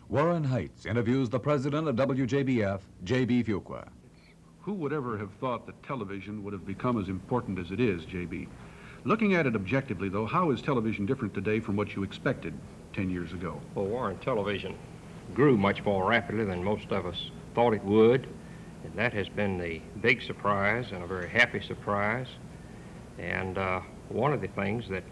Warren Heights interviews the president of WJBF, J.B. Fuqua. Who would ever have thought that television would have become as important as it is, J.B.? Looking at it objectively, though, how is television different today from what you expected 10 years ago? Well, Warren, television grew much more rapidly than most of us thought it would, and that has been the big surprise and a very happy surprise. And one of the things that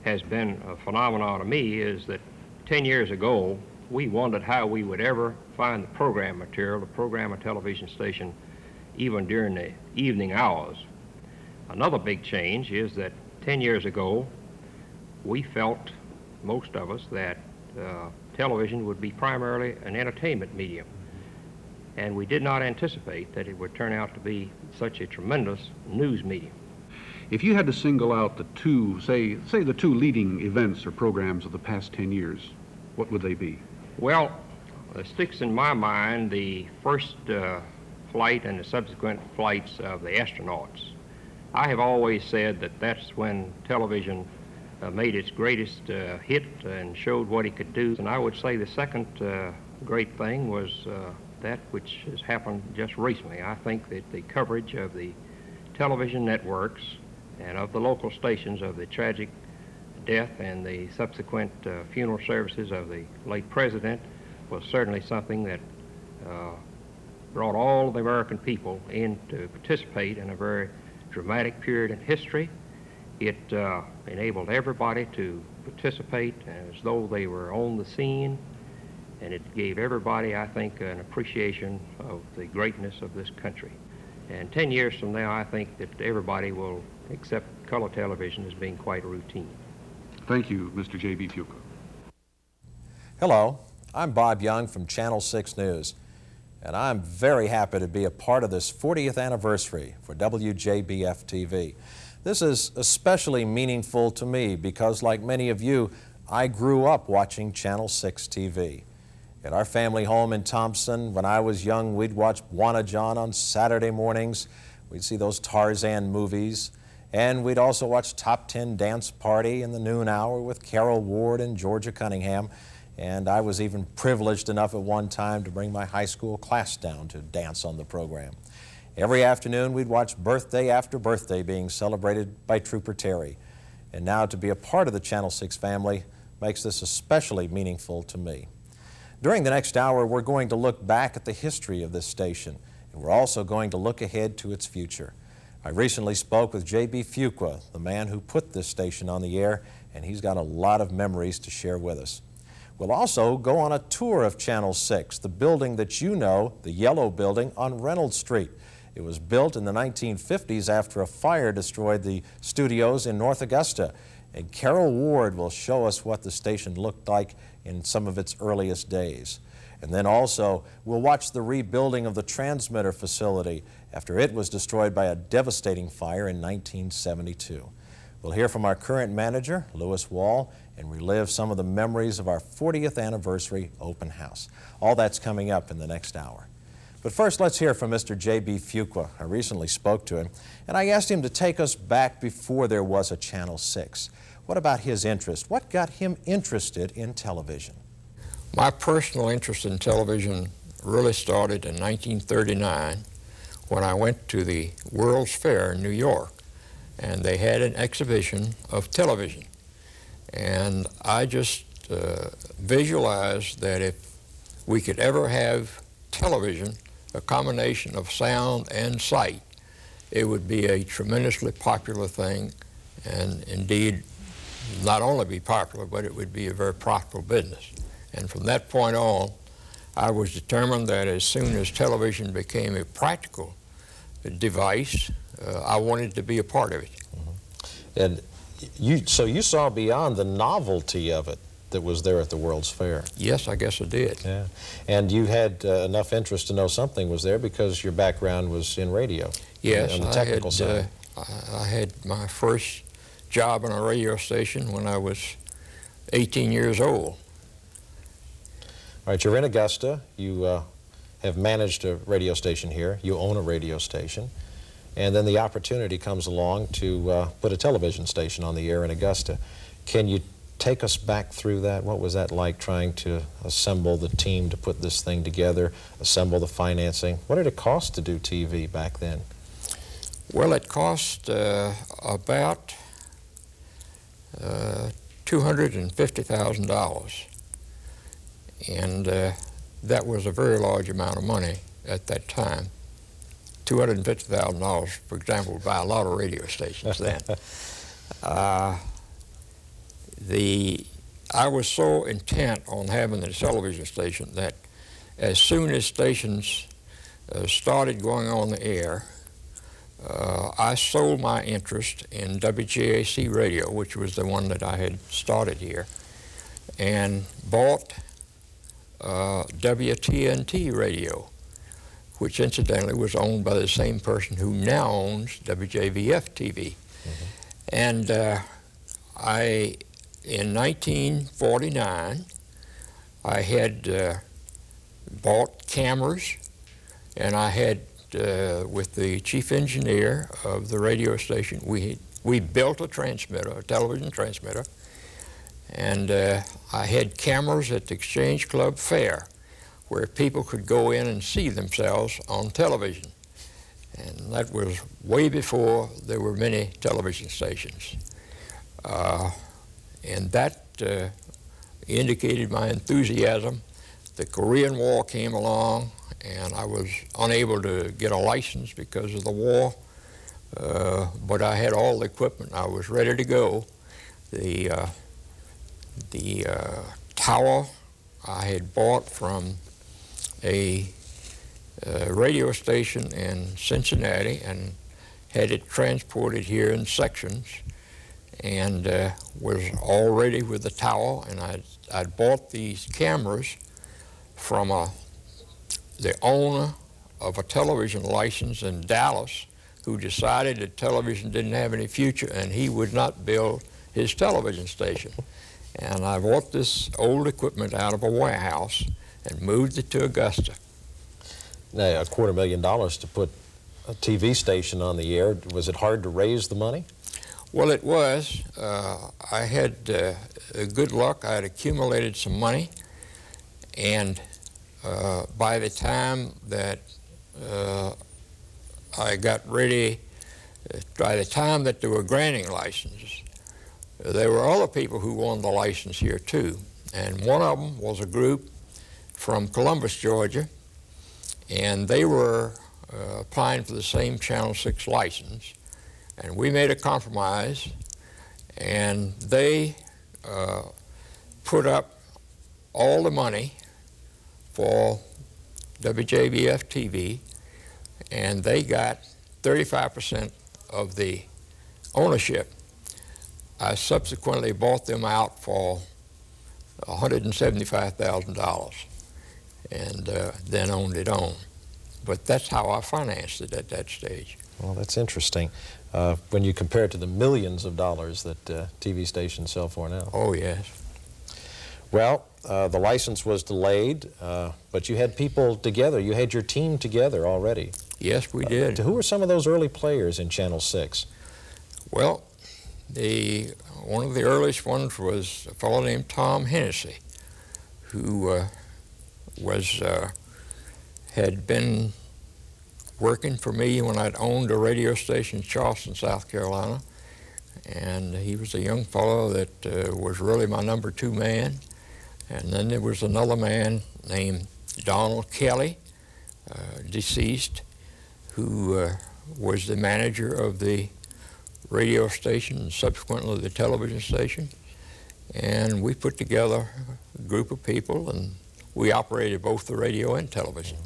has been a phenomenon to me is that 10 years ago, we wondered how we would ever find the program material to program a television station even during the evening hours. Another big change is that 10 years ago, we felt, most of us, that television would be primarily an entertainment medium. And we did not anticipate that it would turn out to be such a tremendous news medium. If you had to single out the two, say the two leading events or programs of the past 10 years, what would they be? Well, it sticks in my mind the first flight and the subsequent flights of the astronauts. I have always said that that's when television made its greatest hit and showed what it could do. And I would say the second great thing was that which has happened just recently. I think that the coverage of the television networks and of the local stations of the tragic death and the subsequent funeral services of the late president was certainly something that brought all of the American people in to participate in a very dramatic period in history. It enabled everybody to participate as though they were on the scene, and it gave everybody, I think, an appreciation of the greatness of this country. And 10 years from now, I think that everybody will accept color television as being quite routine. Thank you, Mr. J.B. Fuqua. Hello, I'm Bob Young from Channel 6 News, and I'm very happy to be a part of this 40th anniversary for WJBF TV. This is especially meaningful to me because, like many of you, I grew up watching Channel 6 TV. At our family home in Thompson, when I was young, we'd watch Bwana John on Saturday mornings. We'd see those Tarzan movies. And we'd also watch Top 10 Dance Party in the noon hour with Carol Ward and Georgia Cunningham. And I was even privileged enough at one time to bring my high school class down to dance on the program. Every afternoon, we'd watch birthday after birthday being celebrated by Trooper Terry. And now to be a part of the Channel 6 family makes this especially meaningful to me. During the next hour, we're going to look back at the history of this station, and we're also going to look ahead to its future. I recently spoke with J.B. Fuqua, the man who put this station on the air, and he's got a lot of memories to share with us. We'll also go on a tour of Channel 6, the building that you know, the yellow building on Reynolds Street. It was built in the 1950s after a fire destroyed the studios in North Augusta. And Carol Ward will show us what the station looked like in some of its earliest days. And then also, we'll watch the rebuilding of the transmitter facility after it was destroyed by a devastating fire in 1972. We'll hear from our current manager, Lewis Wall, and relive some of the memories of our 40th anniversary open house. All that's coming up in the next hour. But first, let's hear from Mr. J.B. Fuqua. I recently spoke to him, and I asked him to take us back before there was a Channel 6. What about his interest? What got him interested in television? My personal interest in television really started in 1939 when I went to the World's Fair in New York, and they had an exhibition of television. And I just visualized that if we could ever have television, a combination of sound and sight, it would be a tremendously popular thing, and indeed not only be popular, but it would be a very profitable business. And from that point on, I was determined that as soon as television became a practical device, I wanted to be a part of it. And so you saw beyond the novelty of it that was there at the World's Fair. Yes, I guess I did. Yeah. And you had enough interest to know something was there because your background was in radio. Yes, on the technical side. I had my first job on a radio station when I was 18 years old. All right, you're in Augusta. You have managed a radio station here. You own a radio station. And then the opportunity comes along to put a television station on the air in Augusta. Can you take us back through that. What was that like, trying to assemble the team to put this thing together, assemble the financing? What did it cost to do TV back then? Well, it cost about $250,000, and that was a very large amount of money at that time. $250,000, for example, would buy a lot of radio stations then. I was so intent on having the television station that as soon as stations started going on the air, I sold my interest in WJAC radio, which was the one that I had started here, and bought WTNT radio, which incidentally was owned by the same person who now owns WJBF TV. And in 1949, I had bought cameras, and I had, with the chief engineer of the radio station, we built a transmitter, a television transmitter, and I had cameras at the Exchange Club Fair where people could go in and see themselves on television. And that was way before there were many television stations. And that indicated my enthusiasm. The Korean War came along, and I was unable to get a license because of the war, but I had all the equipment. I was ready to go. The tower I had bought from a radio station in Cincinnati and had it transported here in sections, and was all ready with the tower. And I'd bought these cameras from the owner of a television license in Dallas, who decided that television didn't have any future and he would not build his television station. And I bought this old equipment out of a warehouse and moved it to Augusta. Now, $250,000 to put a TV station on the air. Was it hard to raise the money? Well, it was. I had good luck. I had accumulated some money, and by the time that I got ready, by the time that they were granting licenses, there were other people who wanted the license here too. And one of them was a group from Columbus, Georgia, and they were applying for the same Channel 6 license. And we made a compromise, and they put up all the money for WJBF TV, and they got 35% of the ownership. I subsequently bought them out for $175,000 and then owned it on. But that's how I financed it at that stage. Well, that's interesting. When you compare it to the millions of dollars that TV stations sell for now. Oh, yes. Well, the license was delayed, but you had people together. You had your team together already. Yes, we did. Who were some of those early players in Channel 6? Well, one of the earliest ones was a fellow named Tom Hennessy, who had been working for me when I'd owned a radio station in Charleston, South Carolina. And he was a young fellow that was really my number 2 man. And then there was another man named Donald Kelly, deceased, who was the manager of the radio station and subsequently the television station. And we put together a group of people, and we operated both the radio and television.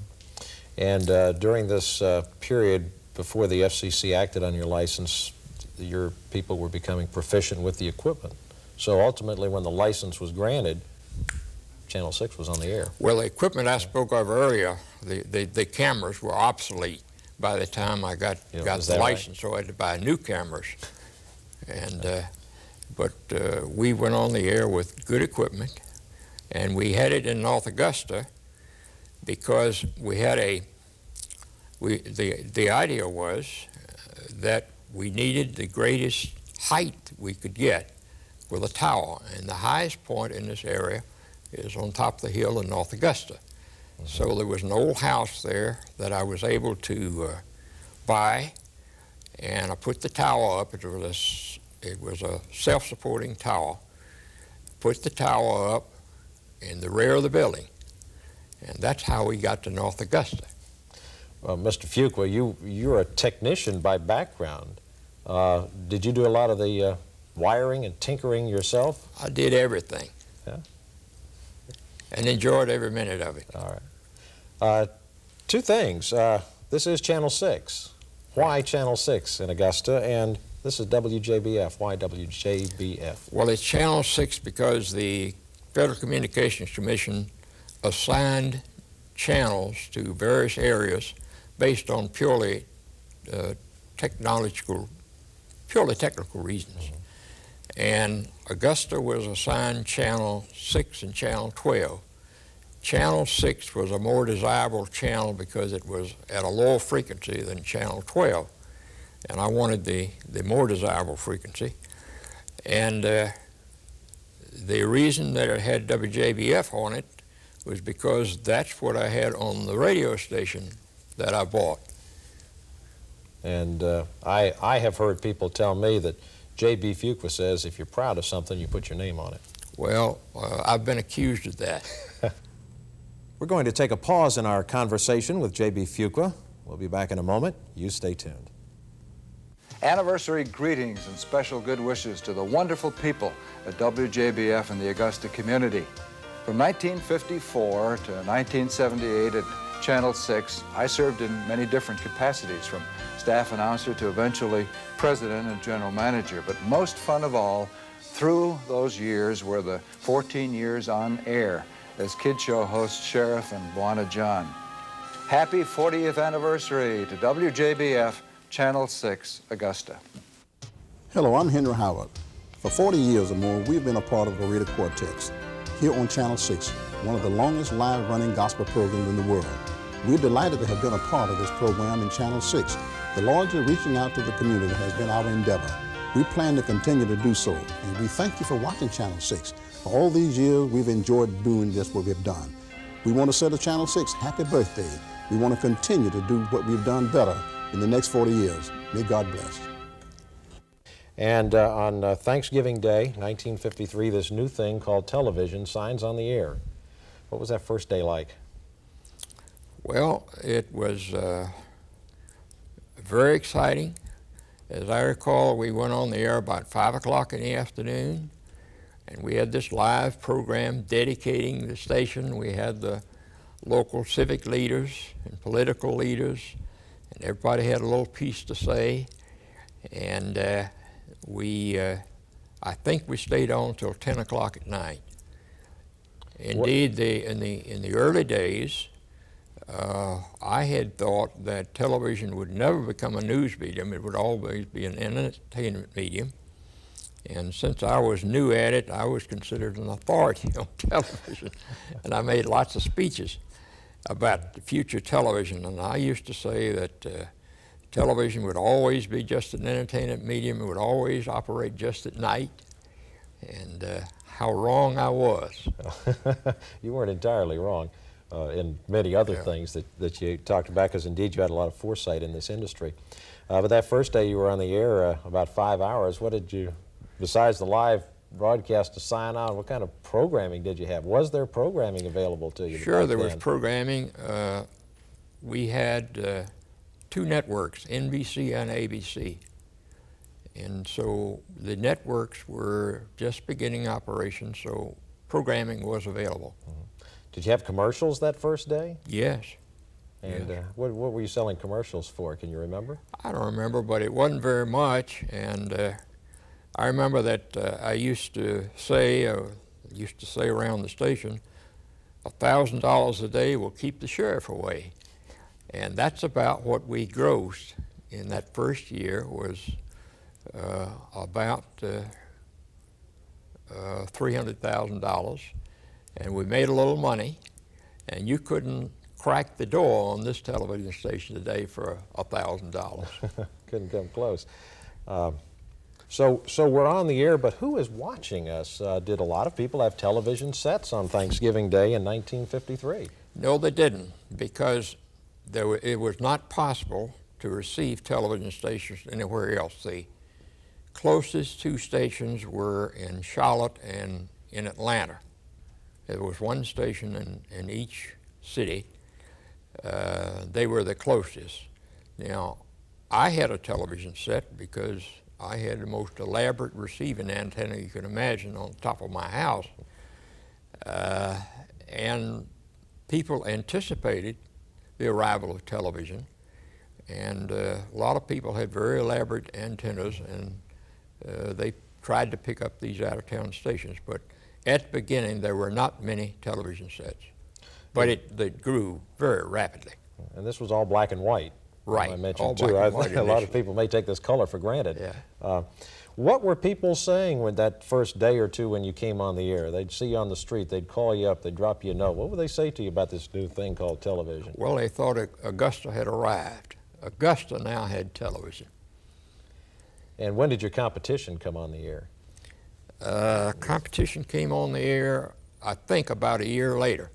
And during this period before the FCC acted on your license, your people were becoming proficient with the equipment. So ultimately, when the license was granted, Channel 6 was on the air. Well, the equipment I spoke of earlier, the cameras were obsolete by the time I got the license, right? So I had to buy new cameras. And but we went on the air with good equipment, and we had it in North Augusta because we had the idea was that we needed the greatest height we could get with a tower, and the highest point in this area is on top of the hill in North Augusta. So there was an old house there that I was able to buy, and I put the tower up. It was a self-supporting tower. Put the tower up in the rear of the building, and that's how we got to North Augusta. Well, Mr. Fuqua, you're a technician by background. Did you do a lot of the wiring and tinkering yourself? I did everything. Yeah. And enjoyed every minute of it. All right. Two things. This is Channel 6. Why Channel 6 in Augusta? And this is WJBF. Why WJBF? Well, it's Channel 6 because the Federal Communications Commission assigned channels to various areas based on purely technical reasons. And Augusta was assigned Channel 6 and Channel 12. Channel 6 was a more desirable channel because it was at a lower frequency than Channel 12. And I wanted the more desirable frequency. And the reason that it had WJBF on it was because that's what I had on the radio station that I bought. And I have heard people tell me that J.B. Fuqua says if you're proud of something, you put your name on it. Well, I've been accused of that. We're going to take a pause in our conversation with J.B. Fuqua. We'll be back in a moment. You stay tuned. Anniversary greetings and special good wishes to the wonderful people at WJBF and the Augusta community. From 1954 to 1978 at Channel 6, I served in many different capacities, from staff announcer to eventually president and general manager. But most fun of all, through those years, were the 14 years on air as kid show host Sheriff and Bwana John. Happy 40th anniversary to WJBF Channel 6, Augusta. Hello, I'm Henry Howard. For 40 years or more, we've been a part of the Radio Quartets here on Channel 6, one of the longest live-running gospel programs in the world. We're delighted to have been a part of this program in Channel 6. The largely reaching out to the community has been our endeavor. We plan to continue to do so, and we thank you for watching Channel 6. For all these years, we've enjoyed doing just what we've done. We want to say to Channel 6, happy birthday. We want to continue to do what we've done better in the next 40 years. May God bless. And on Thanksgiving Day, 1953, this new thing called television signs on the air. What was that first day like? Well, it was very exciting. As I recall, we went on the air about 5 o'clock in the afternoon, and we had this live program dedicating the station. We had the local civic leaders and political leaders, and everybody had a little piece to say. And I think we stayed on until 10 o'clock at night. Indeed, in the early days, I had thought that television would never become a news medium. It would always be an entertainment medium. And since I was new at it, I was considered an authority on television. And I made lots of speeches about the future television. And I used to say that television would always be just an entertainment medium. It would always operate just at night. And how wrong I was. You weren't entirely wrong in many other things that you talked about, because indeed you had a lot of foresight in this industry. But that first day you were on the air about 5 hours, what did you, besides the live broadcast to sign on, what kind of programming did you have? Was there programming available to you? Sure, there was programming. We had 2 networks, NBC and ABC. And so the networks were just beginning operations, so programming was available. Mm-hmm. Did you have commercials that first day? Yes. And yes. What were you selling commercials for? Can you remember? I don't remember, but it wasn't very much. And I remember that I used to say around the station, $1,000 a day will keep the sheriff away. And that's about what we grossed in that first year, was about $300,000. And we made a little money, and you couldn't crack the door on this television station today for $1,000. Couldn't come close. So we're on the air, but who is watching us? Did a lot of people have television sets on Thanksgiving Day in 1953? No, they didn't, because it was not possible to receive television stations anywhere else. The closest two stations were in Charlotte and in Atlanta. There was one station in each city. They were the closest. Now, I had a television set because I had the most elaborate receiving antenna you could imagine on top of my house. And people anticipated the arrival of television, and a lot of people had very elaborate antennas, and they tried to pick up these out-of-town stations. But at the beginning, there were not many television sets, but they grew very rapidly. And this was all black and white. Right. I mentioned all too. black I and white think a lot of initially. people may take this color for granted. Yeah. What were people saying when that first day or two when you came on the air? They'd see you on the street, they'd call you up, they'd drop you a note. What would they say to you about this new thing called television? Well, they thought Augusta had arrived. Augusta now had television. And when did your competition come on the air? Competition came on the air, I think, about a year later.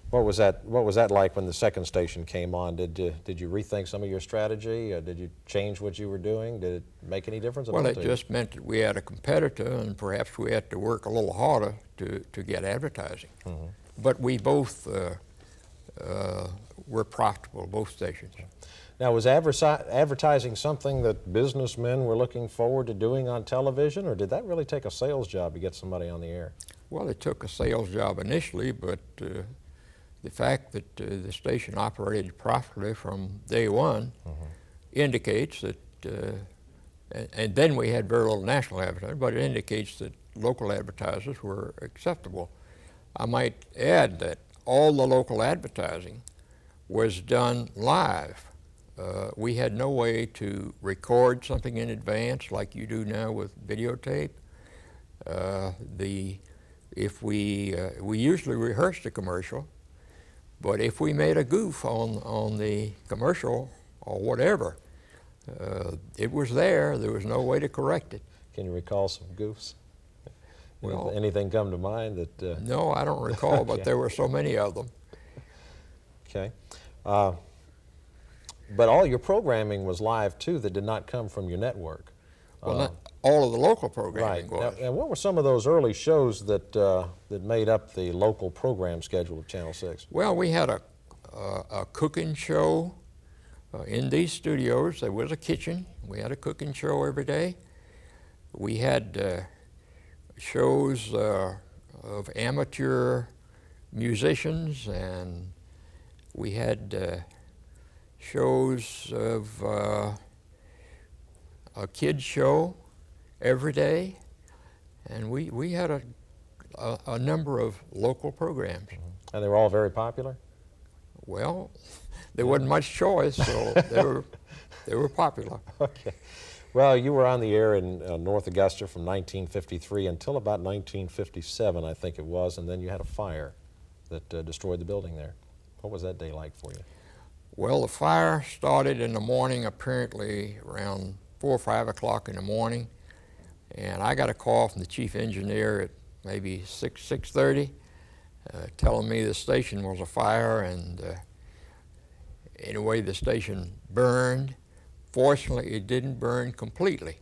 What was that like when the second station came on? Did you rethink some of your strategy? Did you change what you were doing? Did it make any difference at all Well, it to you? just meant that we had a competitor, and perhaps we had to work a little harder to get advertising. But we both were profitable, both stations. Now, was advertising something that businessmen were looking forward to doing on television, or did that really take a sales job to get somebody on the air? Well, it took a sales job initially, but the fact that the station operated profitably from day one indicates that, and then we had very little national advertising, but it indicates that local advertisers were acceptable. I might add that all the local advertising was done live. We had no way to record something in advance like you do now with videotape. If we usually rehearsed a commercial, but if we made a goof on the commercial or whatever, it was there. There was no way to correct it. Can you recall some goofs? Well, Anything come to mind that? No, I don't recall, but there were so many of them. Okay. But all your programming was live too that did not come from your network. Well, not all of the local programming Right. was. Now, and what were some of those early shows that made up the local program schedule of Channel 6? Well, we had a cooking show in these studios. There was a kitchen. We had a cooking show every day. We had shows of amateur musicians, and we had shows of a kids show every day, and we had a number of local programs. And they were all very popular? Well, there wasn't much choice, so they were popular. Okay. Well, you were on the air in North Augusta from 1953 until about 1957, I think it was, and then you had a fire that destroyed the building there. What was that day like for you? Well, the fire started in the morning, apparently around 4 or 5 o'clock in the morning, and I got a call from the chief engineer at maybe 6:30, telling me the station was afire, and anyway, the station burned. Fortunately, it didn't burn completely,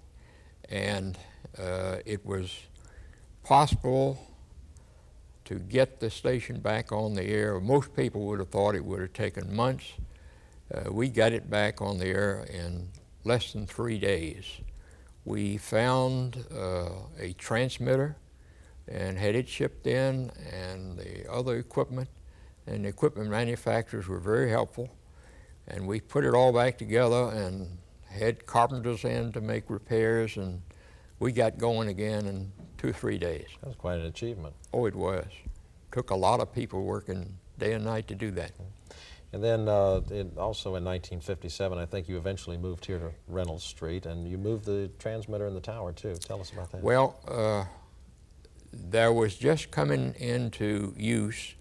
and it was possible to get the station back on the air. Most people would have thought it would have taken months. We got it back on the air in less than 3 days. We found a transmitter and had it shipped in, and the other equipment, and the equipment manufacturers were very helpful. And we put it all back together and had carpenters in to make repairs, and we got going again in 2 or 3 days. That was quite an achievement. Oh, it was. Took a lot of people working day and night to do that. And then also in 1957, I think you eventually moved here to Reynolds Street, and you moved the transmitter in the tower too. Tell us about that. Well, there was just coming into use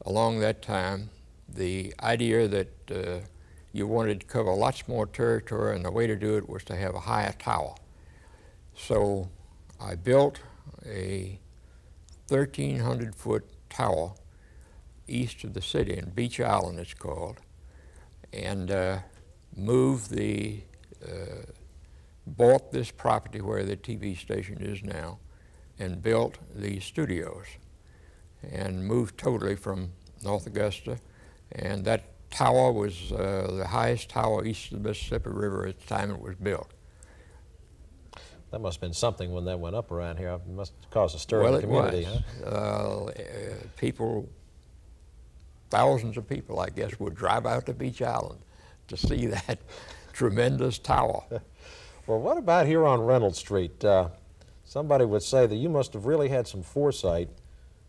along that time the idea that you wanted to cover lots more territory, and the way to do it was to have a higher tower. So I built a 1,300-foot tower east of the city, in Beach Island it's called, and moved bought this property where the TV station is now, and built the studios, and moved totally from North Augusta. And that tower was the highest tower east of the Mississippi River at the time it was built. That must have been something when that went up around here. It must have caused a stir in the community, huh? People, thousands of people, I guess, would drive out to Beach Island to see that tremendous tower. Well, what about here on Reynolds Street? Somebody would say that you must have really had some foresight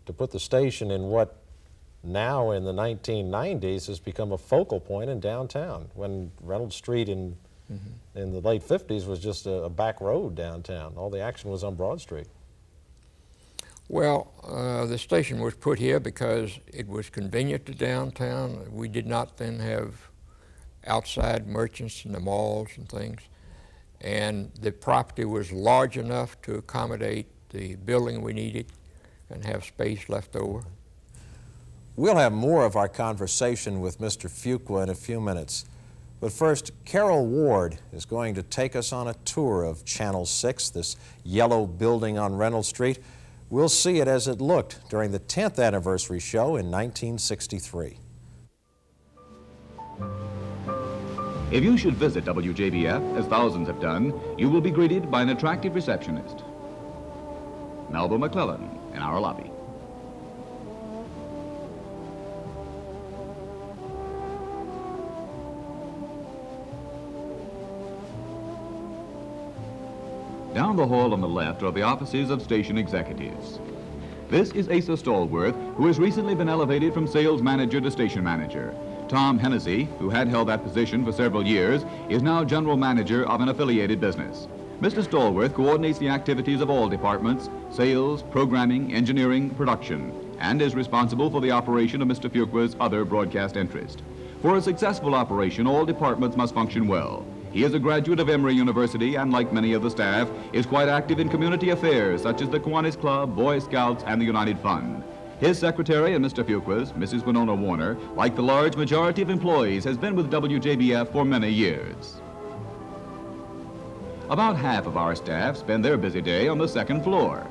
to put the station in what now in the 1990s has become a focal point in downtown, when Reynolds Street in the late 50s was just a back road downtown. All the action was on Broad Street. Well, the station was put here because it was convenient to downtown. We did not then have outside merchants in the malls and things. And the property was large enough to accommodate the building we needed and have space left over. We'll have more of our conversation with Mr. Fuqua in a few minutes. But first, Carol Ward is going to take us on a tour of Channel 6, this yellow building on Reynolds Street. We'll see it as it looked during the 10th anniversary show in 1963. If you should visit WJBF, as thousands have done, you will be greeted by an attractive receptionist, Melba McClellan, in our lobby. Down the hall on the left are the offices of station executives. This is Asa Stallworth, who has recently been elevated from sales manager to station manager. Tom Hennessy, who had held that position for several years, is now general manager of an affiliated business. Mr. Stallworth coordinates the activities of all departments, sales, programming, engineering, production, and is responsible for the operation of Mr. Fuqua's other broadcast interest. For a successful operation, all departments must function well. He is a graduate of Emory University and, like many of the staff, is quite active in community affairs such as the Kiwanis Club, Boy Scouts, and the United Fund. His secretary and Mr. Fuqua's, Mrs. Winona Warner, like the large majority of employees, has been with WJBF for many years. About half of our staff spend their busy day on the second floor.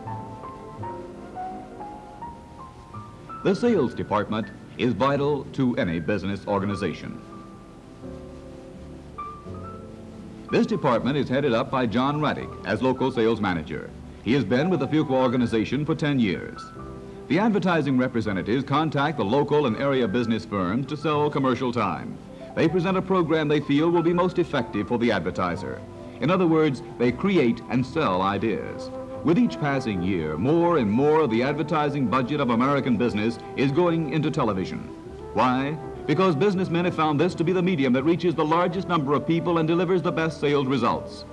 The sales department is vital to any business organization. This department is headed up by John Raddick as local sales manager. He has been with the Fuqua organization for 10 years. The advertising representatives contact the local and area business firms to sell commercial time. They present a program they feel will be most effective for the advertiser. In other words, they create and sell ideas. With each passing year, more and more of the advertising budget of American business is going into television. Why? Because businessmen have found this to be the medium that reaches the largest number of people and delivers the best sales results.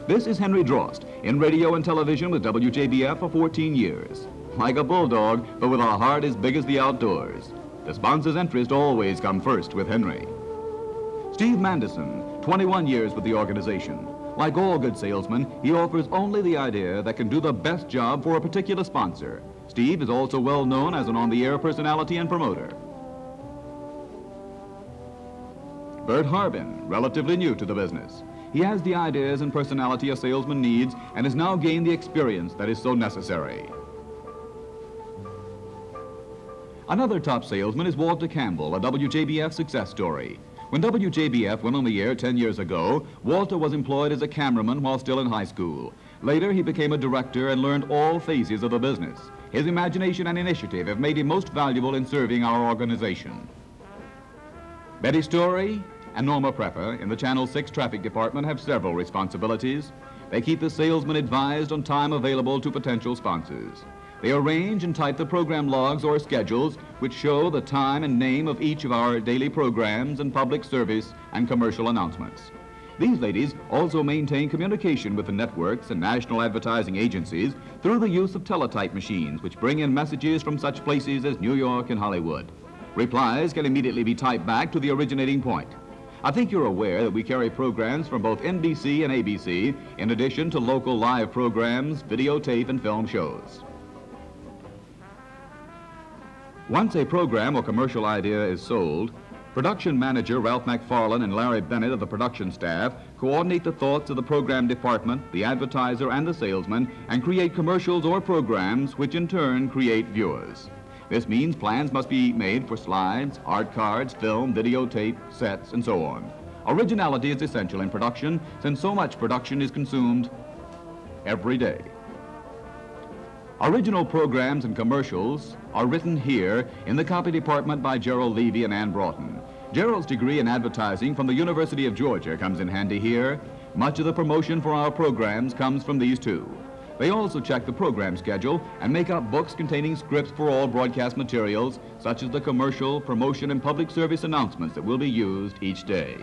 This is Henry Drost, in radio and television with WJBF for 14 years. Like a bulldog, but with a heart as big as the outdoors. The sponsor's interest always comes first with Henry. Steve Mandison, 21 years with the organization. Like all good salesmen, he offers only the idea that can do the best job for a particular sponsor. Steve is also well known as an on-the-air personality and promoter. Bert Harbin, relatively new to the business. He has the ideas and personality a salesman needs and has now gained the experience that is so necessary. Another top salesman is Walter Campbell, a WJBF success story. When WJBF went on the air 10 years ago, Walter was employed as a cameraman while still in high school. Later, he became a director and learned all phases of the business. His imagination and initiative have made him most valuable in serving our organization. Betty Story and Norma Prepper in the Channel 6 traffic department have several responsibilities. They keep the salesman advised on time available to potential sponsors. They arrange and type the program logs or schedules which show the time and name of each of our daily programs and public service and commercial announcements. These ladies also maintain communication with the networks and national advertising agencies through the use of teletype machines which bring in messages from such places as New York and Hollywood. Replies can immediately be typed back to the originating point. I think you're aware that we carry programs from both NBC and ABC, in addition to local live programs, videotape, and film shows. Once a program or commercial idea is sold, production manager Ralph McFarlane and Larry Bennett of the production staff coordinate the thoughts of the program department, the advertiser, and the salesman, and create commercials or programs which in turn create viewers. This means plans must be made for slides, art cards, film, videotape, sets, and so on. Originality is essential in production, since so much production is consumed every day. Original programs and commercials are written here in the copy department by Gerald Levy and Ann Broughton. Gerald's degree in advertising from the University of Georgia comes in handy here. Much of the promotion for our programs comes from these two. They also check the program schedule and make up books containing scripts for all broadcast materials, such as the commercial, promotion, and public service announcements that will be used each day.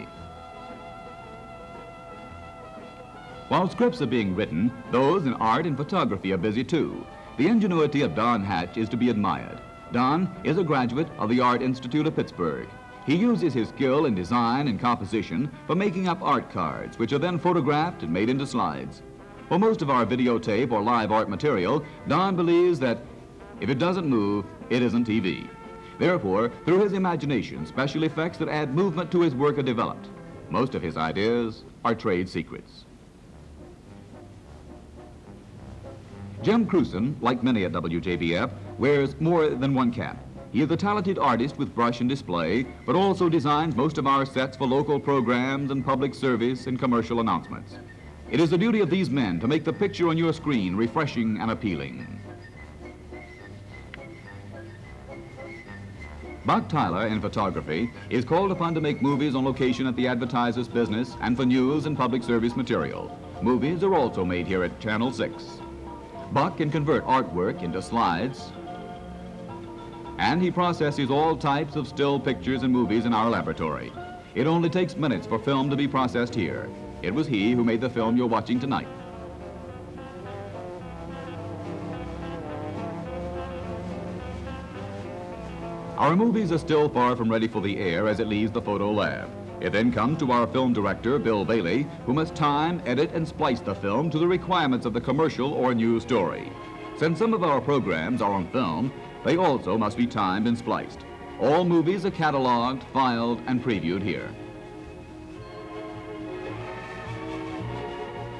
While scripts are being written, those in art and photography are busy too. The ingenuity of Don Hatch is to be admired. Don is a graduate of the Art Institute of Pittsburgh. He uses his skill in design and composition for making up art cards, which are then photographed and made into slides. For most of our videotape or live art material, Don believes that if it doesn't move, it isn't TV. Therefore, through his imagination, special effects that add movement to his work are developed. Most of his ideas are trade secrets. Jim Cruson, like many at WJBF, wears more than one cap. He is a talented artist with brush and display, but also designs most of our sets for local programs and public service and commercial announcements. It is the duty of these men to make the picture on your screen refreshing and appealing. Buck Tyler, in photography, is called upon to make movies on location at the advertiser's business and for news and public service material. Movies are also made here at Channel 6. Buck can convert artwork into slides, and he processes all types of still pictures and movies in our laboratory. It only takes minutes for film to be processed here. It was he who made the film you're watching tonight. Our movies are still far from ready for the air as it leaves the photo lab. It then comes to our film director, Bill Bailey, who must time, edit, and splice the film to the requirements of the commercial or news story. Since some of our programs are on film, they also must be timed and spliced. All movies are cataloged, filed, and previewed here.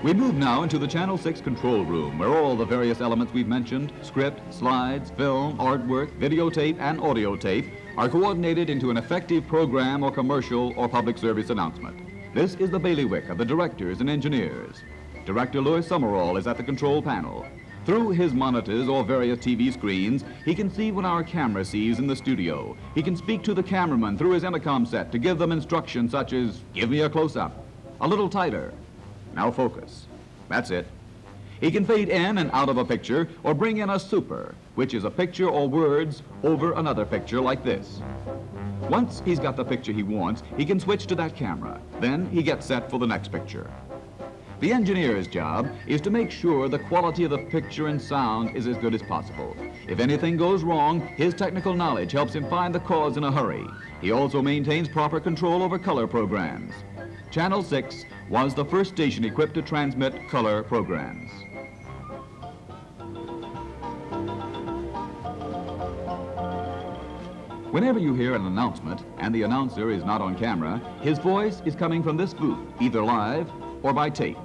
We move now into the Channel 6 control room, where all the various elements we've mentioned, script, slides, film, artwork, videotape, and audio tape, are coordinated into an effective program or commercial or public service announcement. This is the bailiwick of the directors and engineers. Director Louis Summerall is at the control panel. Through his monitors or various TV screens, he can see what our camera sees in the studio. He can speak to the cameraman through his intercom set to give them instructions such as, give me a close-up, a little tighter, now focus. That's it. He can fade in and out of a picture or bring in a super, which is a picture or words over another picture like this. Once he's got the picture he wants, he can switch to that camera. Then he gets set for the next picture. The engineer's job is to make sure the quality of the picture and sound is as good as possible. If anything goes wrong, his technical knowledge helps him find the cause in a hurry. He also maintains proper control over color programs. Channel 6 was the first station equipped to transmit color programs. Whenever you hear an announcement and the announcer is not on camera, his voice is coming from this booth, either live or by tape.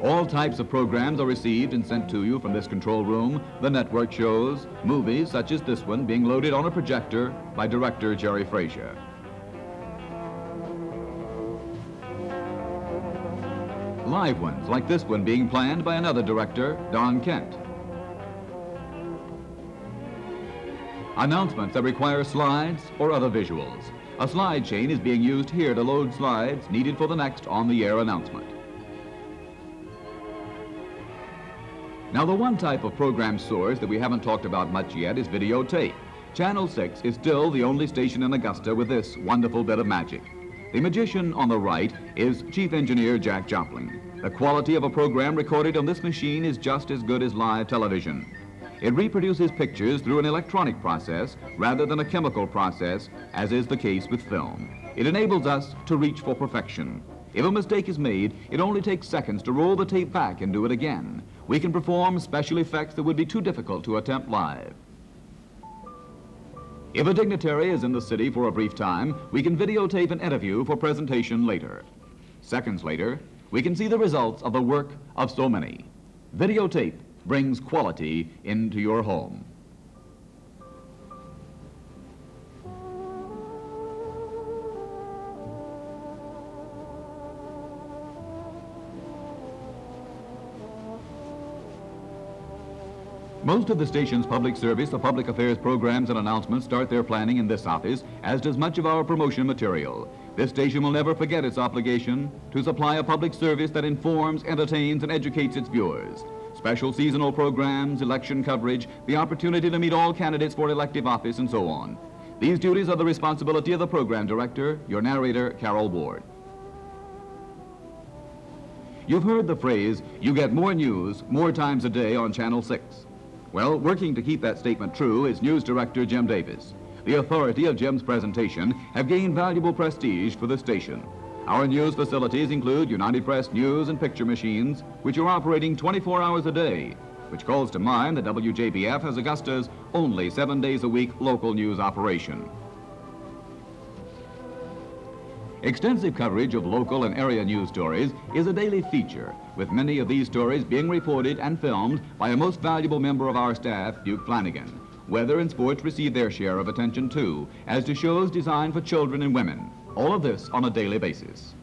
All types of programs are received and sent to you from this control room. The network shows, movies such as this one being loaded on a projector by director Jerry Frazier. Live ones, like this one being planned by another director, Don Kent. Announcements that require slides or other visuals. A slide chain is being used here to load slides needed for the next on-the-air announcement. Now, the one type of program source that we haven't talked about much yet is videotape. Channel 6 is still the only station in Augusta with this wonderful bit of magic. The magician on the right is Chief Engineer Jack Joplin. The quality of a program recorded on this machine is just as good as live television. It reproduces pictures through an electronic process rather than a chemical process, as is the case with film. It enables us to reach for perfection. If a mistake is made, it only takes seconds to roll the tape back and do it again. We can perform special effects that would be too difficult to attempt live. If a dignitary is in the city for a brief time, we can videotape an interview for presentation later. Seconds later, we can see the results of the work of so many. Videotape brings quality into your home. Most of the station's public service or public affairs programs and announcements start their planning in this office, as does much of our promotion material. This station will never forget its obligation to supply a public service that informs, entertains, and educates its viewers. Special seasonal programs, election coverage, the opportunity to meet all candidates for elective office, and so on. These duties are the responsibility of the program director, your narrator, Carol Ward. You've heard the phrase, you get more news more times a day on Channel 6. Well, working to keep that statement true is News Director Jim Davis. The authority of Jim's presentation have gained valuable prestige for the station. Our news facilities include United Press news and picture machines, which are operating 24 hours a day, which calls to mind that WJBF has Augusta's only 7 days a week local news operation. Extensive coverage of local and area news stories is a daily feature, with many of these stories being reported and filmed by a most valuable member of our staff, Duke Flanagan. Weather and sports receive their share of attention too, as do shows designed for children and women. All of this on a daily basis.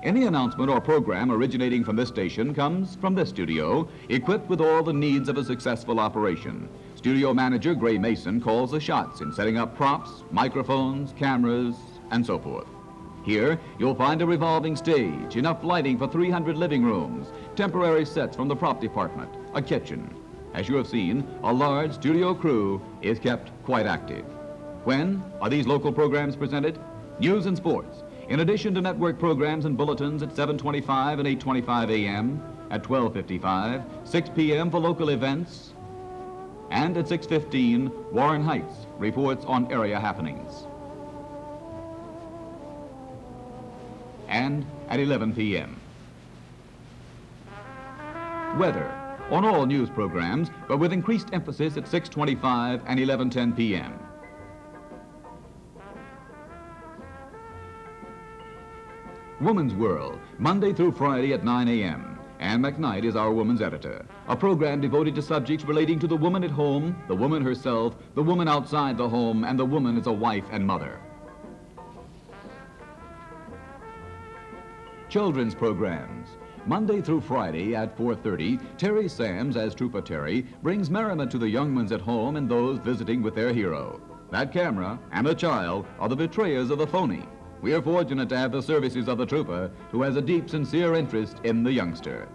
Any announcement or program originating from this station comes from this studio, equipped with all the needs of a successful operation. Studio manager Gray Mason calls the shots in setting up props, microphones, cameras, and so forth. Here, you'll find a revolving stage, enough lighting for 300 living rooms, temporary sets from the prop department, a kitchen. As you have seen, a large studio crew is kept quite active. When are these local programs presented? News and sports. In addition to network programs and bulletins at 7:25 and 8:25 a.m., at 12:55, 6 p.m. for local events, and at 6:15, Warren Heights reports on area happenings. And at 11 p.m. Weather on all news programs, but with increased emphasis at 6:25 and 11:10 p.m. Woman's World, Monday through Friday at 9 a.m. Ann McKnight is our woman's editor, a program devoted to subjects relating to the woman at home, the woman herself, the woman outside the home, and the woman as a wife and mother. Children's programs. Monday through Friday at 4:30, Terry Sams as Trooper Terry brings merriment to the young ones at home and those visiting with their hero. That camera and the child are the betrayers of the phony. We are fortunate to have the services of the trooper who has a deep, sincere interest in the youngster.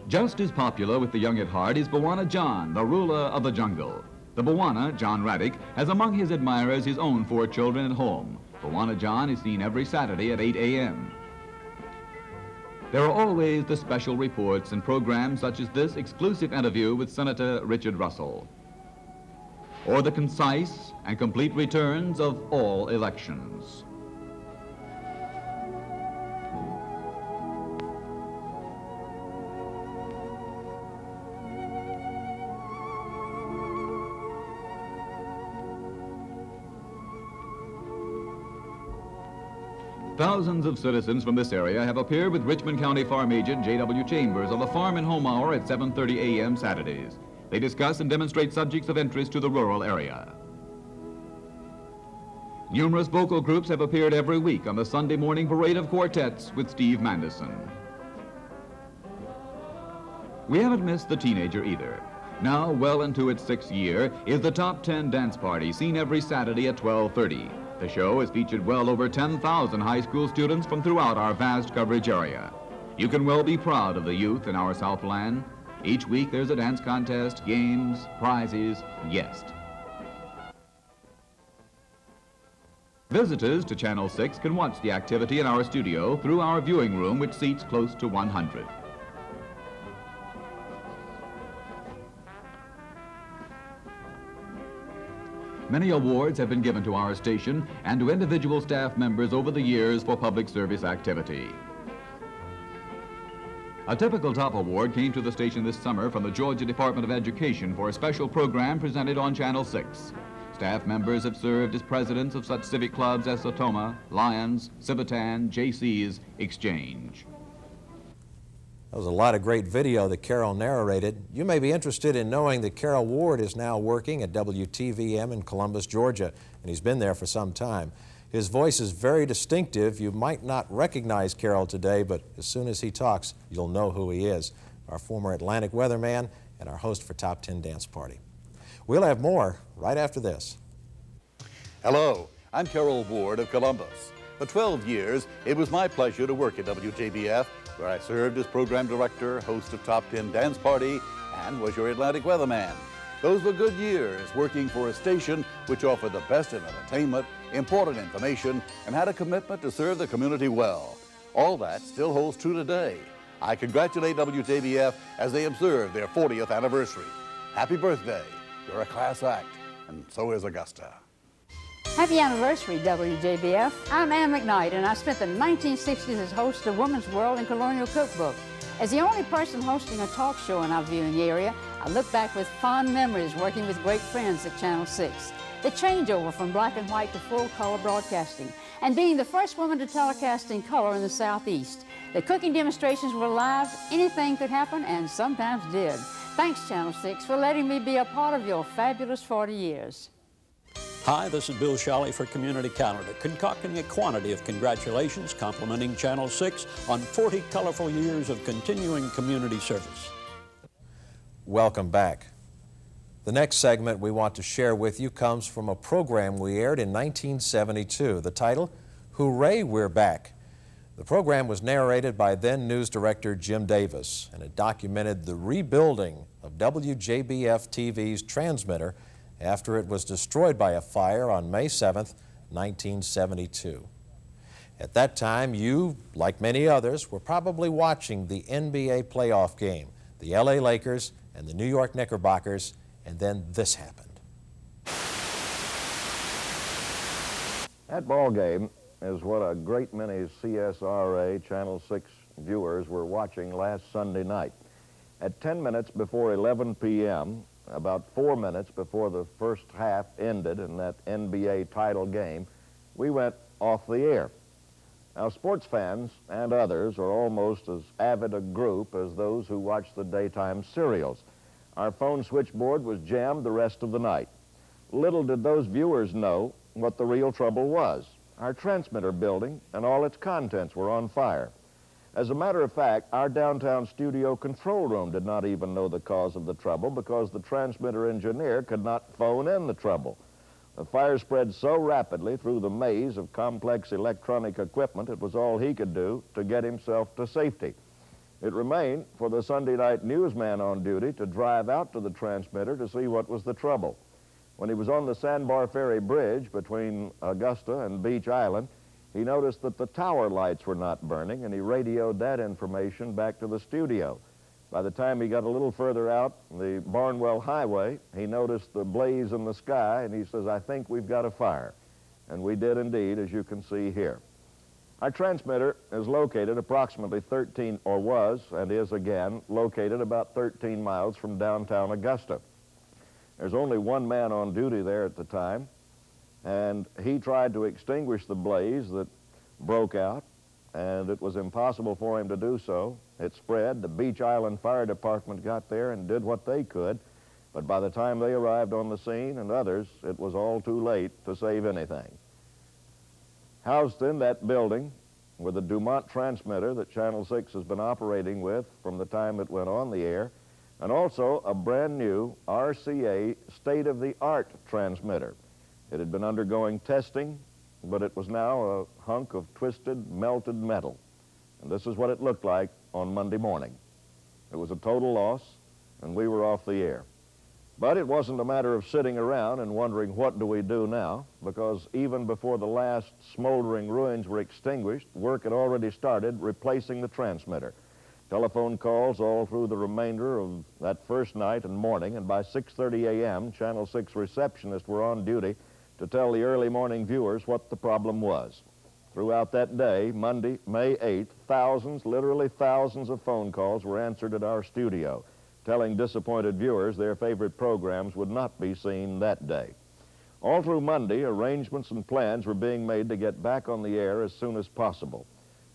Just as popular with the young at heart is Bwana John, the ruler of the jungle. The Bwana, John Raddick, has among his admirers his own 4 children at home. Bwana John is seen every Saturday at 8 a.m. There are always the special reports and programs such as this exclusive interview with Senator Richard Russell, or the concise and complete returns of all elections. Thousands of citizens from this area have appeared with Richmond County Farm Agent J.W. Chambers on the Farm and Home Hour at 7:30 a.m. Saturdays. They discuss and demonstrate subjects of interest to the rural area. Numerous vocal groups have appeared every week on the Sunday morning parade of quartets with Steve Manderson. We haven't missed the teenager either. Now, well into its 6th year, is the Top 10 Dance Party, seen every Saturday at 12:30. The show has featured well over 10,000 high school students from throughout our vast coverage area. You can well be proud of the youth in our Southland. Each week there's a dance contest, games, prizes, and yes. Visitors to Channel 6 can watch the activity in our studio through our viewing room, which seats close to 100. Many awards have been given to our station and to individual staff members over the years for public service activity. A typical top award came to the station this summer from the Georgia Department of Education for a special program presented on Channel 6. Staff members have served as presidents of such civic clubs as Satoma, Lions, Civitan, JC's, Exchange. That was a lot of great video that Carol narrated. You may be interested in knowing that Carol Ward is now working at WTVM in Columbus, Georgia, and he's been there for some time. His voice is very distinctive. You might not recognize Carol today, but as soon as he talks, you'll know who he is. Our former Atlantic weatherman and our host for Top 10 Dance Party. We'll have more right after this. Hello, I'm Carol Ward of Columbus. For 12 years, it was my pleasure to work at WJBF, where I served as program director, host of Top 10 Dance Party, and was your Atlantic weatherman. Those were good years working for a station which offered the best in entertainment, important information, and had a commitment to serve the community well. All that still holds true today. I congratulate WJBF as they observe their 40th anniversary. Happy birthday. You're a class act, and so is Augusta. Happy anniversary, WJBF. I'm Ann McKnight, and I spent the 1960s as host of Woman's World and Colonial Cookbook. As the only person hosting a talk show in our viewing area, I look back with fond memories working with great friends at Channel 6. The changeover from black and white to full color broadcasting, and being the first woman to telecast in color in the Southeast. The cooking demonstrations were live, anything could happen, and sometimes did. Thanks, Channel 6, for letting me be a part of your fabulous 40 years. Hi, this is Bill Shalley for Community Canada, concocting a quantity of congratulations complimenting Channel 6 on 40 colorful years of continuing community service. Welcome back. The next segment we want to share with you comes from a program we aired in 1972. The title, Hooray, We're Back. The program was narrated by then news director Jim Davis, and it documented the rebuilding of WJBF TV's transmitter after it was destroyed by a fire on May 7th, 1972. At that time, you, like many others, were probably watching the NBA playoff game, the LA Lakers and the New York Knickerbockers, and then this happened. That ball game is what a great many CSRA Channel 6 viewers were watching last Sunday night. At 10 minutes before 11 p.m., about 4 minutes before the first half ended in that NBA title game, we went off the air. Now, sports fans and others are almost as avid a group as those who watch the daytime serials. Our phone switchboard was jammed the rest of the night. Little did those viewers know what the real trouble was. Our transmitter building and all its contents were on fire. As a matter of fact, our downtown studio control room did not even know the cause of the trouble because the transmitter engineer could not phone in the trouble. The fire spread so rapidly through the maze of complex electronic equipment, it was all he could do to get himself to safety. It remained for the Sunday night newsman on duty to drive out to the transmitter to see what was the trouble. When he was on the Sandbar Ferry Bridge between Augusta and Beach Island, he noticed that the tower lights were not burning, and he radioed that information back to the studio. By the time he got a little further out the Barnwell Highway, he noticed the blaze in the sky, and he says, "I think we've got a fire." And we did indeed, as you can see here. Our transmitter is located approximately 13, or was, and is again, located about 13 miles from downtown Augusta. There's only one man on duty there at the time, and he tried to extinguish the blaze that broke out, and it was impossible for him to do so. It spread. The Beach Island Fire Department got there and did what they could, but by the time they arrived on the scene, and others, it was all too late to save anything. Housed in that building were the Dumont transmitter that Channel 6 has been operating with from the time it went on the air, and also a brand new RCA state-of-the-art transmitter. It had been undergoing testing, but it was now a hunk of twisted, melted metal. And this is what it looked like on Monday morning. It was a total loss, and we were off the air. But it wasn't a matter of sitting around and wondering what do we do now, because even before the last smoldering ruins were extinguished, work had already started replacing the transmitter. Telephone calls all through the remainder of that first night and morning, and by 6:30 a.m., Channel 6 receptionists were on duty to tell the early morning viewers what the problem was. Throughout that day, Monday, May 8th, thousands, literally thousands of phone calls were answered at our studio, telling disappointed viewers their favorite programs would not be seen that day. All through Monday, arrangements and plans were being made to get back on the air as soon as possible.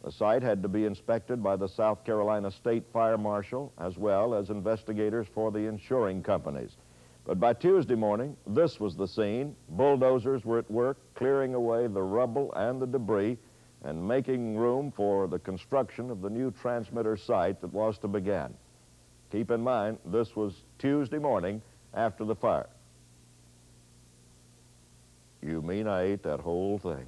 The site had to be inspected by the South Carolina State Fire Marshal, as well as investigators for the insuring companies. But by Tuesday morning, this was the scene. Bulldozers were at work clearing away the rubble and the debris and making room for the construction of the new transmitter site that was to begin. Keep in mind, this was Tuesday morning after the fire. You mean I ate that whole thing?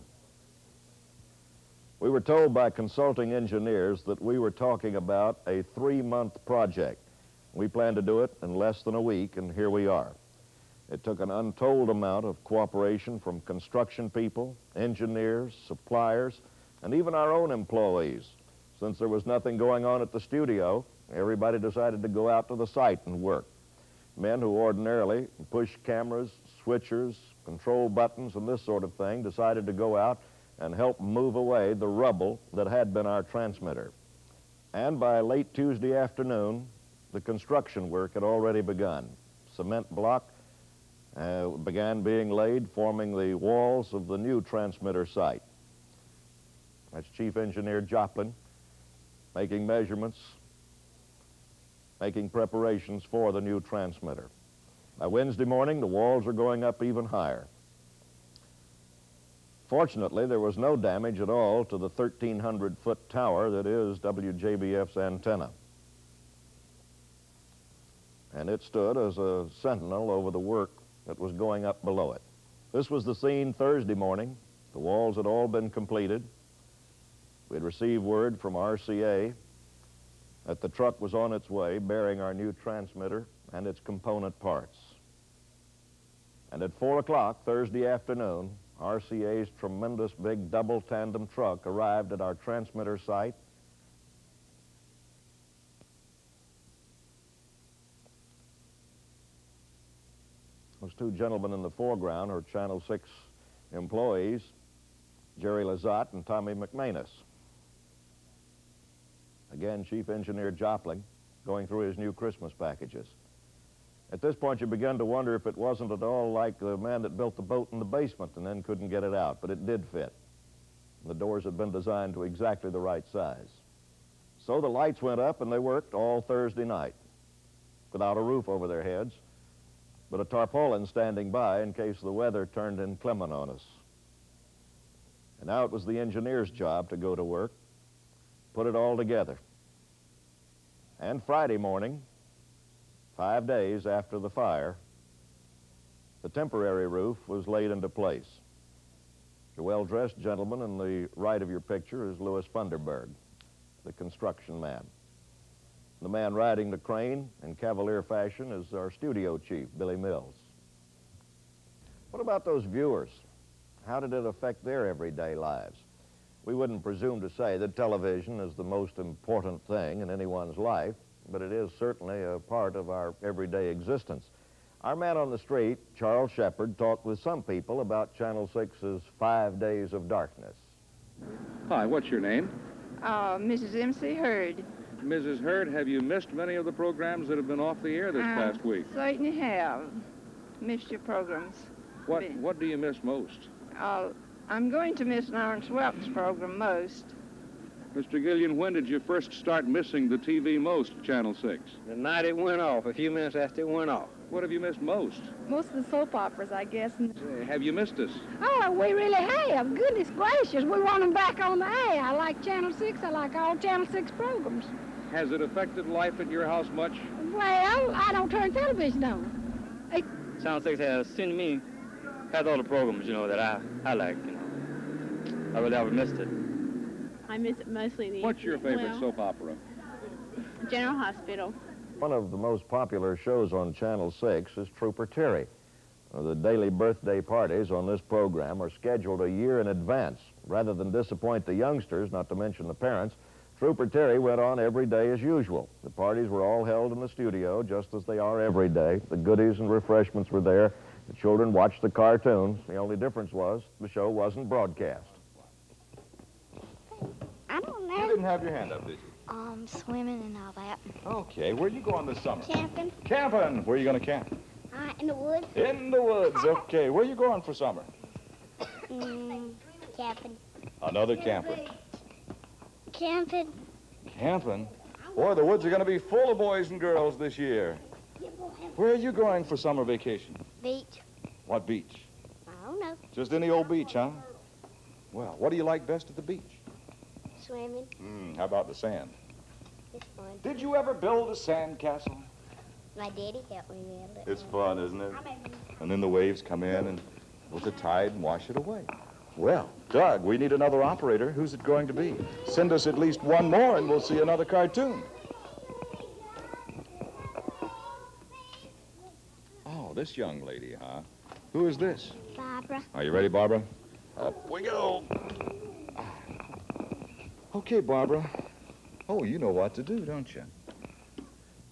We were told by consulting engineers that we were talking about a 3-month project. We planned to do it in less than a week, and here we are. It took an untold amount of cooperation from construction people, engineers, suppliers, and even our own employees. Since there was nothing going on at the studio, everybody decided to go out to the site and work. Men who ordinarily push cameras, switchers, control buttons, and this sort of thing decided to go out and help move away the rubble that had been our transmitter. And by late Tuesday afternoon, the construction work had already begun. Cement block began being laid, forming the walls of the new transmitter site. That's Chief Engineer Joplin making measurements, making preparations for the new transmitter. By Wednesday morning, the walls are going up even higher. Fortunately, there was no damage at all to the 1,300-foot tower that is WJBF's antenna. And it stood as a sentinel over the work that was going up below it. This was the scene Thursday morning. The walls had all been completed. We had received word from RCA that the truck was on its way bearing our new transmitter and its component parts. And at 4 o'clock Thursday afternoon, RCA's tremendous big double tandem truck arrived at our transmitter site. Those two gentlemen in the foreground are Channel 6 employees, Jerry Lazat and Tommy McManus. Again, Chief Engineer Joplin going through his new Christmas packages. At this point, you begin to wonder if it wasn't at all like the man that built the boat in the basement and then couldn't get it out, but it did fit. The doors had been designed to exactly the right size. So the lights went up and they worked all Thursday night without a roof over their heads, but a tarpaulin standing by in case the weather turned inclement on us. And now it was the engineer's job to go to work, put it all together. And Friday morning, 5 days after the fire, the temporary roof was laid into place. The well-dressed gentleman in the right of your picture is Louis Funderburg, the construction man. The man riding the crane in cavalier fashion is our studio chief, Billy Mills. What about those viewers? How did it affect their everyday lives? We wouldn't presume to say that television is the most important thing in anyone's life, but it is certainly a part of our everyday existence. Our man on the street, Charles Shepard, talked with some people about Channel 6's 5 Days of Darkness. Hi, what's your name? Mrs. M.C. Hurd. Mrs. Hurd, have you missed many of the programs that have been off the air this past week? Certainly have. Missed your programs. What do you miss most? I'm going to miss Lawrence Welk's program most. Mr. Gillian, when did you first start missing the TV most, Channel 6? The night it went off, a few minutes after it went off. What have you missed most? Most of the soap operas, I guess. Have you missed us? Oh, we really have. Goodness gracious, we want them back on the air. I like Channel 6. I like all Channel 6 programs. Has it affected life at your house much? Well, I don't turn television on. Channel 6 has sent me, has all the programs, that I like, I really haven't missed it. I miss it mostly in the What's your favorite soap opera? General Hospital. One of the most popular shows on Channel 6 is Trooper Terry. The daily birthday parties on this program are scheduled a year in advance. Rather than disappoint the youngsters, not to mention the parents, Trooper Terry went on every day as usual. The parties were all held in the studio, just as they are every day. The goodies and refreshments were there. The children watched the cartoons. The only difference was the show wasn't broadcast. I don't know. You didn't have your hand up, did you? Swimming and all that. Okay, where are you going this summer? Camping. Camping. Where are you going to camp? In the woods. In the woods. Okay, where are you going for summer? Camping. Another camper. Camping. Camping? Boy, the woods are going to be full of boys and girls this year. Where are you going for summer vacation? Beach. What beach? I don't know. Just any old beach, huh? Well, what do you like best at the beach? Swimming. How about the sand? It's fun. Did you ever build a sand castle? My daddy helped me build it. It's fun, isn't it? And then the waves come in and with the tide and wash it away. Well, Doug, we need another operator. Who's it going to be? Send us at least one more and we'll see another cartoon. Oh, this young lady, huh? Who is this? Barbara. Are you ready, Barbara? Up we go. Okay, Barbara. Oh, you know what to do, don't you?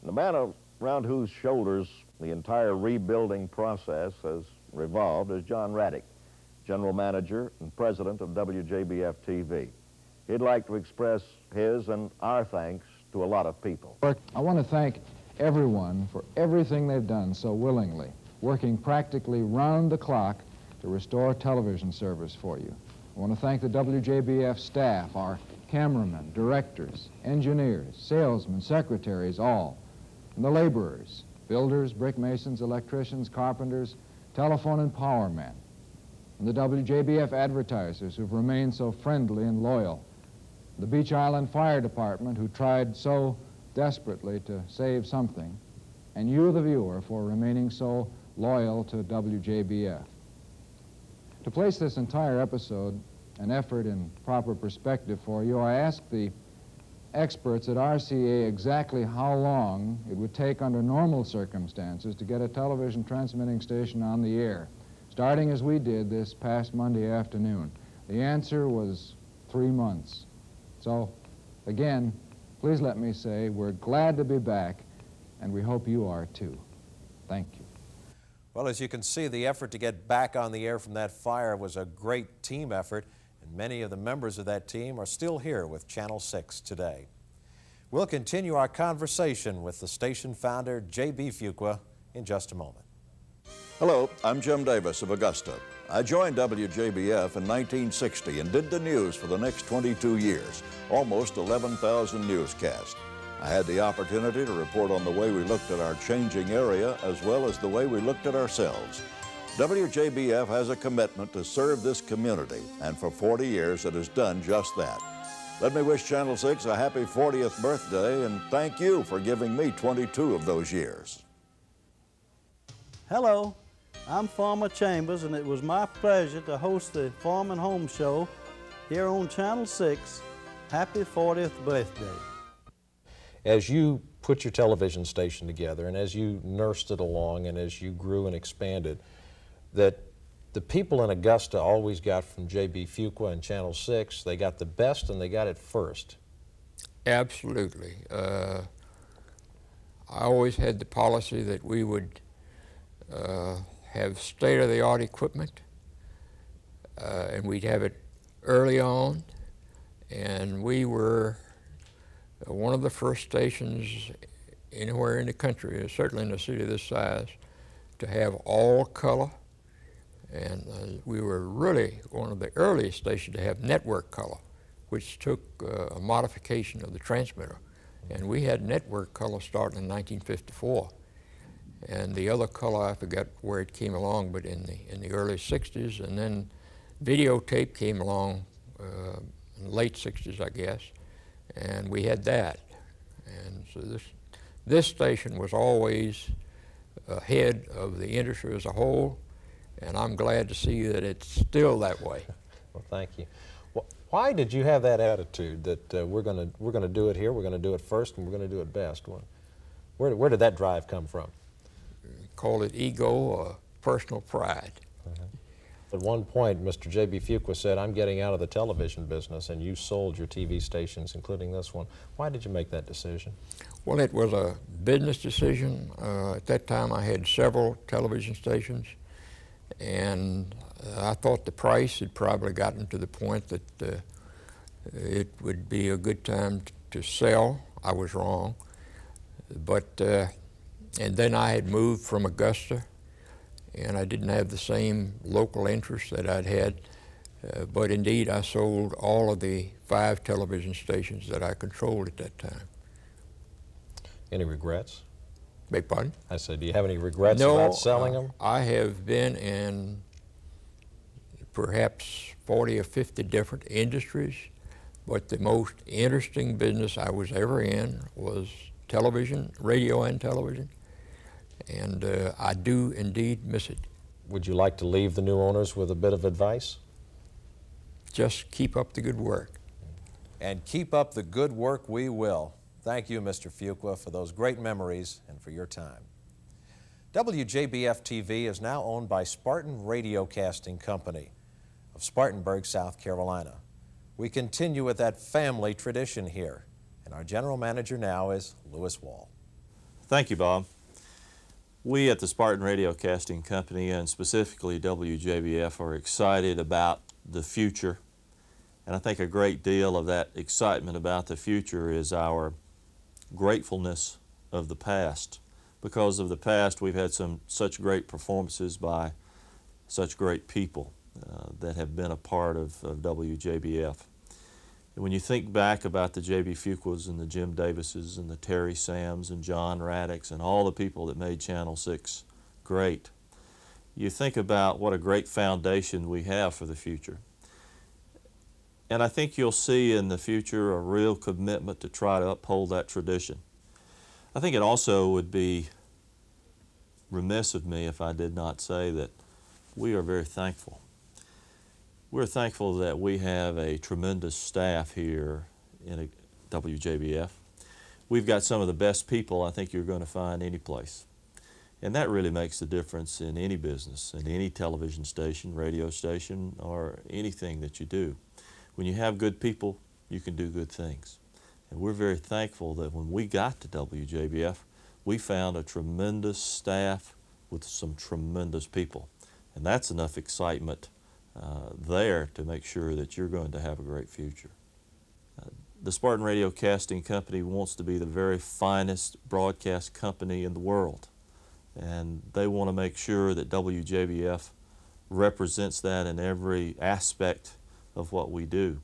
The man around whose shoulders the entire rebuilding process has revolved is John Raddick, General Manager and President of WJBF TV. He'd like to express his and our thanks to a lot of people. I want to thank everyone for everything they've done so willingly, working practically round the clock to restore television service for you. I want to thank the WJBF staff, our cameramen, directors, engineers, salesmen, secretaries, all, and the laborers, builders, brick masons, electricians, carpenters, telephone and power men, and the WJBF advertisers who've remained so friendly and loyal, the Beach Island Fire Department who tried so desperately to save something, and you, the viewer, for remaining so loyal to WJBF. To place this entire episode, an effort in proper perspective for you, I asked the experts at RCA exactly how long it would take under normal circumstances to get a television transmitting station on the air, starting as we did this past Monday afternoon. The answer was 3 months. So, again, please let me say we're glad to be back, and we hope you are too. Thank you. Well, as you can see, the effort to get back on the air from that fire was a great team effort, and many of the members of that team are still here with Channel 6 today. We'll continue our conversation with the station founder, J.B. Fuqua, in just a moment. Hello, I'm Jim Davis of Augusta. I joined WJBF in 1960 and did the news for the next 22 years, almost 11,000 newscasts. I had the opportunity to report on the way we looked at our changing area as well as the way we looked at ourselves. WJBF has a commitment to serve this community, and for 40 years it has done just that. Let me wish Channel 6 a happy 40th birthday, and thank you for giving me 22 of those years. Hello, I'm Farmer Chambers, and it was my pleasure to host the Farm and Home Show here on Channel 6. Happy 40th birthday. As you put your television station together and as you nursed it along and as you grew and expanded, that the people in Augusta always got from J.B. Fuqua and Channel 6, they got the best and they got it first. Absolutely. I always had the policy that we would have state-of-the-art equipment, and we'd have it early on, and we were one of the first stations anywhere in the country, certainly in a city this size, to have all color. And we were really one of the earliest stations to have network color, which took a modification of the transmitter. And we had network color starting in 1954. And the other color, I forgot where it came along, but in the early 60s. And then videotape came along in the late 60s, I guess. And we had that. And so this station was always ahead of the industry as a whole, and I'm glad to see that it's still that way. Well, thank you. Well, why did you have that attitude that we're going to do it here, we're going to do it first, and we're going to do it best? Where did that drive come from? Call it ego or personal pride. At one point, Mr. J.B. Fuqua said, "I'm getting out of the television business," and you sold your TV stations, including this one. Why did you make that decision? Well, it was a business decision. At that time, I had several television stations, and I thought the price had probably gotten to the point that it would be a good time to sell. I was wrong. But, and then I had moved from Augusta, and I didn't have the same local interests that I'd had. But indeed, I sold all of the 5 television stations that I controlled at that time. Any regrets? Beg pardon? I said, do you have any regrets about selling them? I have been in perhaps 40 or 50 different industries, but the most interesting business I was ever in was television, radio and television, and I do indeed miss it. Would you like to leave the new owners with a bit of advice? Just keep up the good work. And keep up the good work we will. Thank you, Mr. Fuqua, for those great memories and for your time. WJBF TV is now owned by Spartan Radio Casting Company of Spartanburg, South Carolina. We continue with that family tradition here, and our general manager now is Lewis Wall. Thank you, Bob. We at the Spartan Radio Casting Company, and specifically WJBF, are excited about the future. And I think a great deal of that excitement about the future is our gratefulness of the past. Because of the past, we've had such great performances by such great people that have been a part of WJBF. And when you think back about the J.B. Fuquas and the Jim Davises and the Terry Sams and John Raddicks and all the people that made Channel 6 great, you think about what a great foundation we have for the future. And I think you'll see in the future a real commitment to try to uphold that tradition. I think it also would be remiss of me if I did not say that we are very thankful. We're thankful that we have a tremendous staff here in WJBF. We've got some of the best people I think you're going to find any place. And that really makes the difference in any business, in any television station, radio station, or anything that you do. When you have good people, you can do good things. And we're very thankful that when we got to WJBF, we found a tremendous staff with some tremendous people. And that's enough excitement there to make sure that you're going to have a great future. The Spartan Radio Casting Company wants to be the very finest broadcast company in the world. And they want to make sure that WJBF represents that in every aspect of what we do.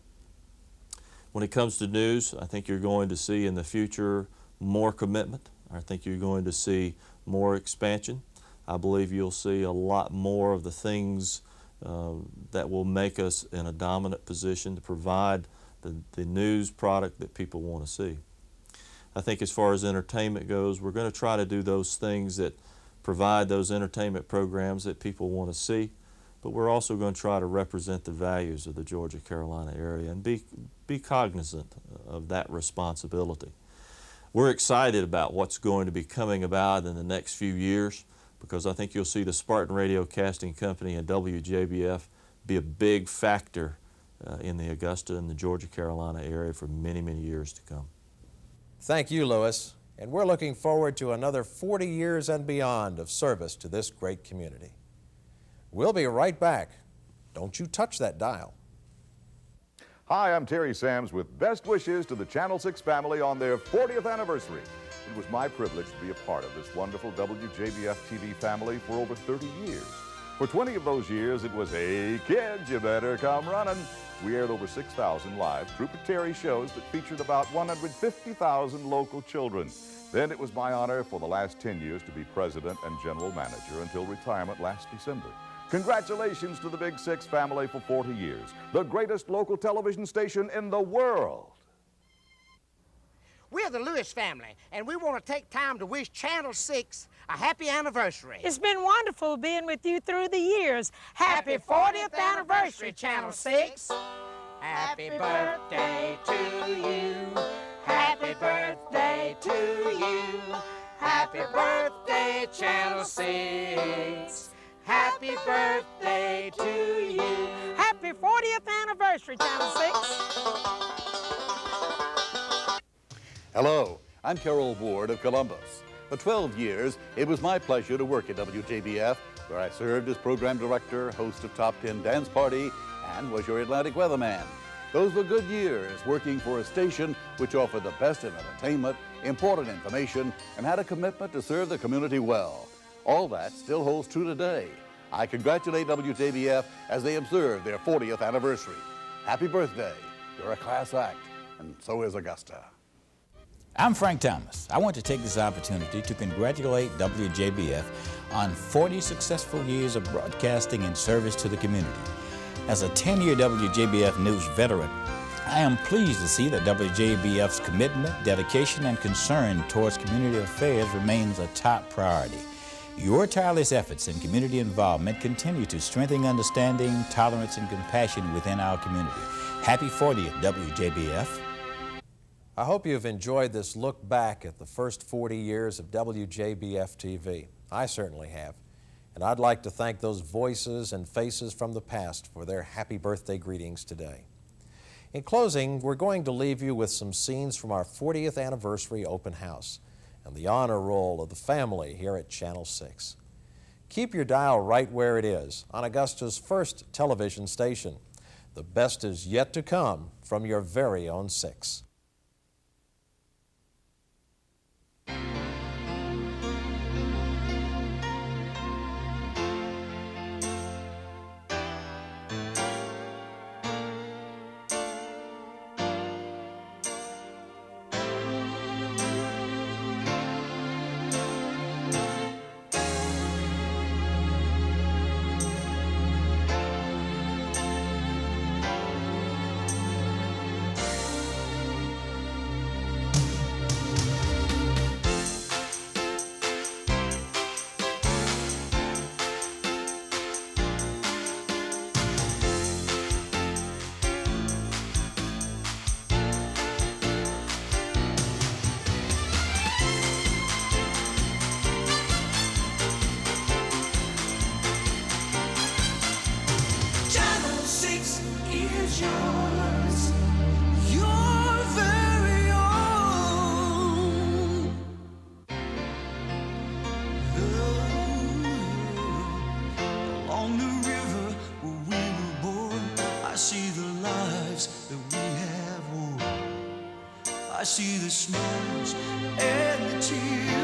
When it comes to news, I think you're going to see in the future more commitment. I think you're going to see more expansion. I believe you'll see a lot more of the things that will make us in a dominant position to provide the news product that people want to see. I think as far as entertainment goes, we're going to try to do those things that provide those entertainment programs that people want to see, but we're also going to try to represent the values of the Georgia-Carolina area and be cognizant of that responsibility. We're excited about what's going to be coming about in the next few years, because I think you'll see the Spartan Radio Casting Company and WJBF be a big factor in the Augusta and the Georgia-Carolina area for many, many years to come. Thank you, Lewis, and we're looking forward to another 40 years and beyond of service to this great community. We'll be right back. Don't you touch that dial. Hi, I'm Terry Sams with best wishes to the Channel 6 family on their 40th anniversary. It was my privilege to be a part of this wonderful WJBF TV family for over 30 years. For 20 of those years, it was, "Hey kids, you better come running." We aired over 6,000 live Trooper Terry shows that featured about 150,000 local children. Then it was my honor for the last 10 years to be president and general manager until retirement last December. Congratulations to the Big Six family for 40 years, the greatest local television station in the world. We're the Lewis family, and we want to take time to wish Channel 6 a happy anniversary. It's been wonderful being with you through the years. Happy 40th anniversary, Channel 6. Happy birthday to you. Happy birthday to you. Happy birthday, Channel 6. Happy birthday to you. Happy 40th anniversary, Channel 6. Hello, I'm Carol Ward of Columbus. For 12 years, it was my pleasure to work at WJBF, where I served as program director, host of Top 10 Dance Party, and was your Atlantic weatherman. Those were good years working for a station which offered the best in entertainment, important information, and had a commitment to serve the community well. All that still holds true today. I congratulate WJBF as they observe their 40th anniversary. Happy birthday. You're a class act, and so is Augusta. I'm Frank Thomas. I want to take this opportunity to congratulate WJBF on 40 successful years of broadcasting and service to the community. As a 10-year WJBF News veteran, I am pleased to see that WJBF's commitment, dedication, and concern towards community affairs remains a top priority. Your tireless efforts in community involvement continue to strengthen understanding, tolerance, and compassion within our community. Happy 40th, WJBF. I hope you've enjoyed this look back at the first 40 years of WJBF TV. I certainly have. And I'd like to thank those voices and faces from the past for their happy birthday greetings today. In closing, we're going to leave you with some scenes from our 40th anniversary open house and the honor roll of the family here at Channel 6. Keep your dial right where it is, on Augusta's first television station. The best is yet to come from your very own 6. I see the smiles and the tears.